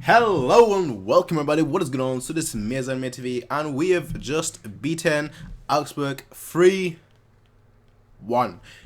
Hello and welcome everybody, what is going on? So this is MiaSanMiaTV and we have just beaten Augsburg 3-1.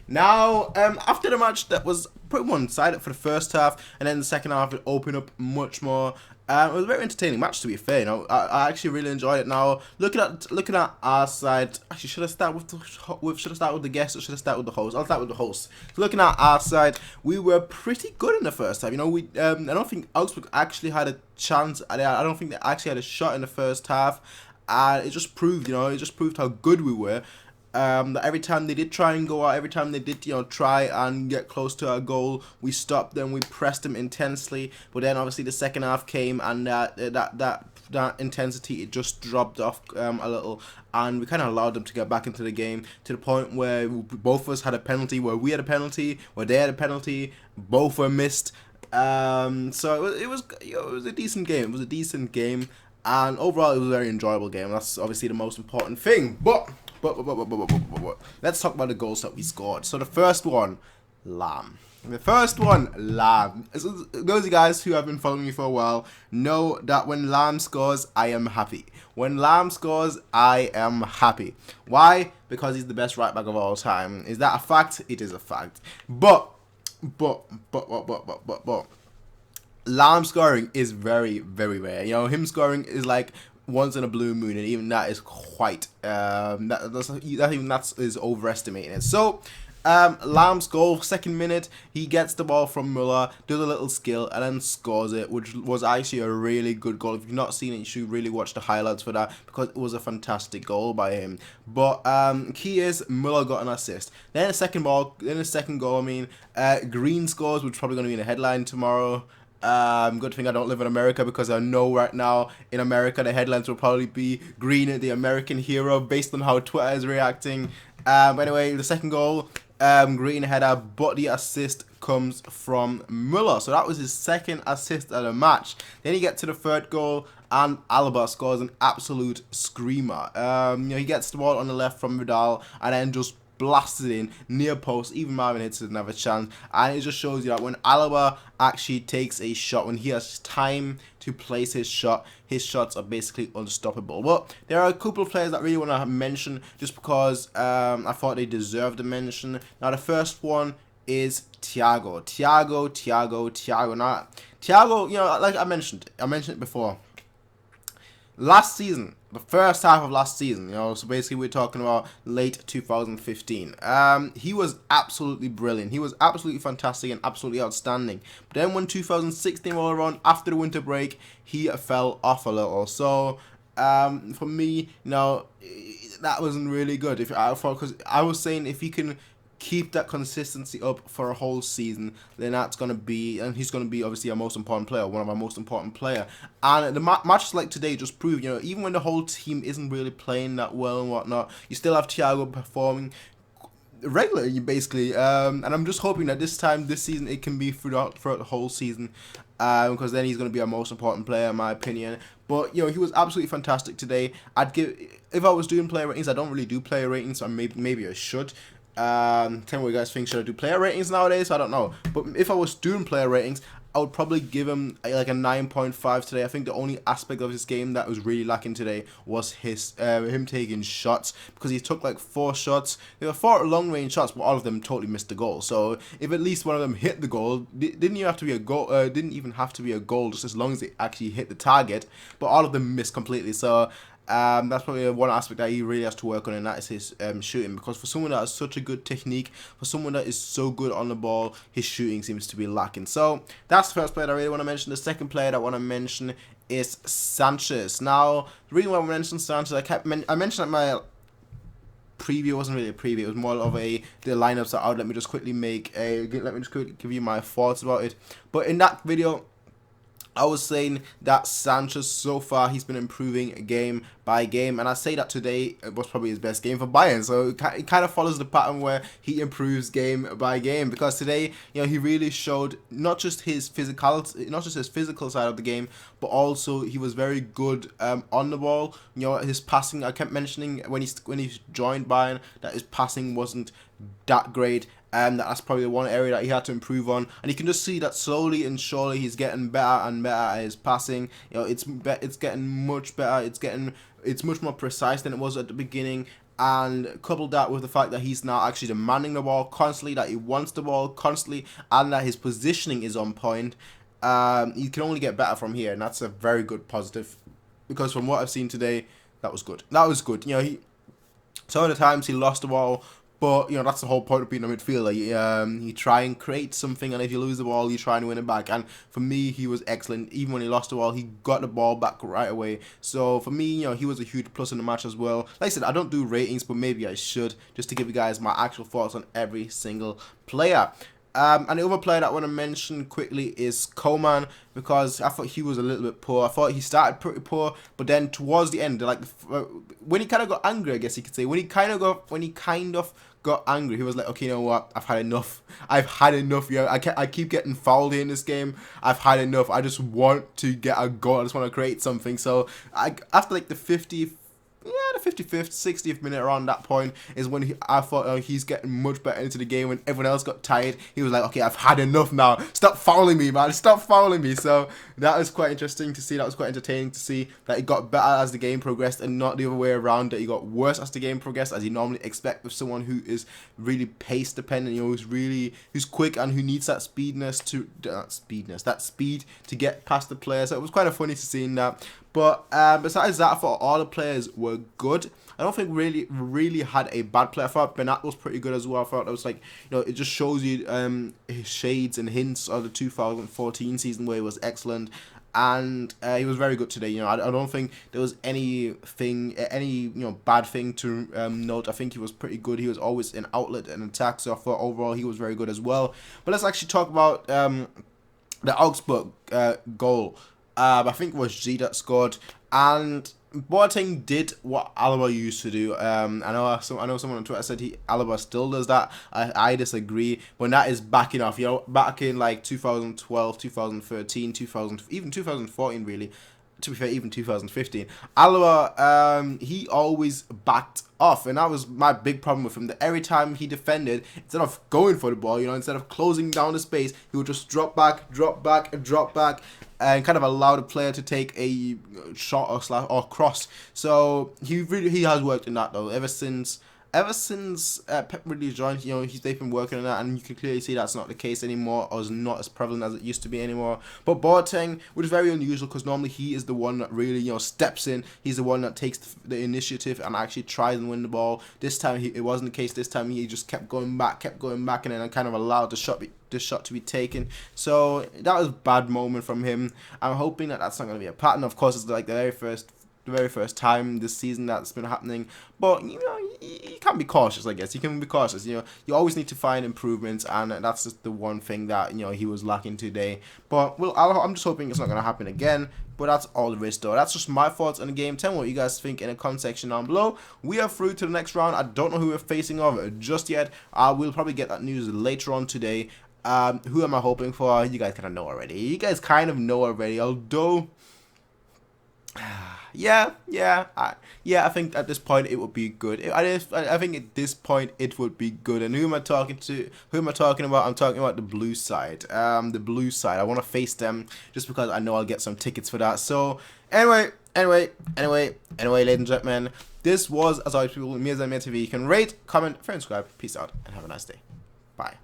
Now, after the match that was pretty one-sided for the first half, and then the second half it opened up much more. It was a very entertaining match, to be fair. You know, I actually really enjoyed it. Now, looking at our side, actually, should I start with the guest or should I start with the host? I'll start with the host. So looking at our side, we were pretty good in the first half. You know, I don't think Augsburg actually had a chance. I don't think they actually had a shot in the first half, and it just proved, how good we were. That every time they did try and go out, every time they did, try and get close to our goal, we stopped them, we pressed them intensely. But then obviously the second half came, and that intensity, it just dropped off a little, and we kind of allowed them to get back into the game to the point where both of us had a penalty, where we had a penalty, where they had a penalty, both were missed. So it was a decent game. It was a decent game, and overall it was a very enjoyable game. That's obviously the most important thing. But let's talk about the goals that we scored. So the first one, Lahm. So those of you guys who have been following me for a while know that when Lahm scores, I am happy. When Lahm scores, I am happy. Why? Because he's the best right back of all time. Is that a fact? It is a fact. But Lahm scoring is very, very rare. You know, him scoring is like once in a blue moon, and even that is quite that is overestimating it. So Lahm's goal, second minute, he gets the ball from Müller, does a little skill, and then scores it, which was actually a really good goal. If you've not seen it, you should really watch the highlights for that, because it was a fantastic goal by him. But key is Müller got an assist. Then the second goal, Green scores, which is probably going to be in the headline tomorrow. Good thing I don't live in America, because I know right now in America the headlines will probably be Green, the American hero, based on how Twitter is reacting. But anyway, the second goal, Green header, but the assist comes from Müller. So that was his second assist of the match. Then you get to the third goal, and Alaba scores an absolute screamer. He gets the ball on the left from Vidal, and then just blasted in near post. Even Marvin hits it, another chance, and it just shows you that when Alaba actually takes a shot, when he has time to place his shot, his shots are basically unstoppable. But there are a couple of players that I really want to mention, just because I thought they deserved a mention. Now the first one is Thiago. Now Thiago, like I mentioned it before. Last season, the first half of last season, so basically we're talking about late 2015. He was absolutely brilliant. He was absolutely fantastic and absolutely outstanding. But then when 2016 rolled around, after the winter break, he fell off a little. So for me, that wasn't really good. Because I was saying if he can keep that consistency up for a whole season, then he's gonna be obviously our most important player, one of our most important player. And the matches like today just prove, even when the whole team isn't really playing that well and whatnot, you still have Thiago performing regularly, basically. And I'm just hoping that this season, it can be throughout the whole season, because then he's gonna be our most important player, in my opinion. But he was absolutely fantastic today. If I was doing player ratings, I don't really do player ratings, so maybe I should. Tell me what you guys think. Should I do player ratings nowadays? I don't know. But if I was doing player ratings, I would probably give him like a 9.5 today. I think the only aspect of his game that was really lacking today was him taking shots, because he took like 4 shots. There were 4 long range shots, but all of them totally missed the goal. So if at least one of them hit the goal, didn't even have to be a goal, just as long as it actually hit the target. But all of them missed completely. So that's probably one aspect that he really has to work on, and that is his shooting. Because for someone that has such a good technique, for someone that is so good on the ball, his shooting seems to be lacking. So that's the first player that I really want to mention. The second player that I want to mention is Sanchez. Now, the reason why I mentioned Sanchez, I mentioned that my preview wasn't really a preview. It was more of the lineups that out. Let me just quickly give you my thoughts about it. But in that video, I was saying that Sanchez, so far, he's been improving game by game. And I say that today was probably his best game for Bayern. So it kind of follows the pattern where he improves game by game. Because today, he really showed not just his physical side of the game, but also he was very good on the ball. His passing, I kept mentioning when he joined Bayern, that his passing wasn't that great. That's probably the one area that he had to improve on, and you can just see that slowly and surely he's getting better and better at his passing. You know, it's getting much better. It's much more precise than it was at the beginning. And couple that with the fact that he's now actually demanding the ball constantly, that he wants the ball constantly, and that his positioning is on point. He can only get better from here, and that's a very good positive. Because from what I've seen today, that was good. That was good. You know, some of the times he lost the ball, but you know that's the whole point of being a midfielder. You try and create something, and if you lose the ball, you try and win it back. And for me, he was excellent. Even when he lost the ball, he got the ball back right away. So for me, you know, he was a huge plus in the match as well. Like I said, I don't do ratings, but maybe I should, just to give you guys my actual thoughts on every single player. And the other player that I want to mention quickly is Coman, because I thought he was a little bit poor. I thought he started pretty poor, but then towards the end, like when he kind of got angry, I guess you could say, when he kind of got angry, he was like, okay, you know what? I've had enough. I've had enough. Yeah, I keep getting fouled here in this game. I've had enough. I just want to get a goal. I just want to create something. So after like the 55th, 60th minute, around that point is when I thought he's getting much better into the game. When everyone else got tired, he was like, okay, I've had enough now. Stop fouling me, man. Stop fouling me. So that was quite interesting to see. That was quite entertaining to see that he got better as the game progressed, and not the other way around, that he got worse as the game progressed, as you normally expect with someone who is really pace dependent, you know, who's quick and who needs that that speed to get past the player. So it was quite funny to see that. But besides that, I thought all the players were good. I don't think really had a bad player. I thought Bernat was pretty good as well. I thought it was like, you know, it just shows you his shades and hints of the 2014 season where he was excellent. And he was very good today. You know, I don't think there was any bad thing to note. I think he was pretty good. He was always an outlet and attack. So I thought overall he was very good as well. But let's actually talk about the Augsburg goal. I think it was G that scored, and Boateng did what Alaba used to do. I know someone on Twitter said Alaba still does that. I disagree, but that is backing off. You know, back in like 2012, 2013, even 2014, really. To be fair, even 2015, Alaba, he always backed off, and that was my big problem with him. That every time he defended, instead of going for the ball, you know, instead of closing down the space, he would just drop back, and kind of allow the player to take a shot or cross. So he has worked in that though. Ever since Pep really joined, you know, they've been working on that, and you can clearly see that's not the case anymore, or is not as prevalent as it used to be anymore. But Boateng, which is very unusual, because normally he is the one that really, you know, steps in. He's the one that takes the initiative and actually tries and win the ball. This time it wasn't the case. This time he just kept going back, and then kind of allowed the shot to be taken. So that was a bad moment from him. I'm hoping that that's not going to be a pattern. Of course, it's like the very first time this season that's been happening, but you know, you can be cautious. I guess you can be cautious. You know, you always need to find improvements, and that's just the one thing that, you know, he was lacking today. But well, I'm just hoping it's not gonna happen again. But that's all there is, though. That's just my thoughts on the game. Tell me what you guys think in the comment section down below. We are through to the next round. I don't know who we're facing off just yet. We'll probably get that news later on today. Who am I hoping for? You guys kind of know already. Although, I think at this point it would be good. I think at this point it would be good. And who am I talking to? Who am I talking about? I'm talking about the blue side. I want to face them just because I know I'll get some tickets for that. So anyway, ladies and gentlemen, this was, as always, people, MiaSanMiaTV. You can rate, comment, subscribe. Peace out, and have a nice day. Bye.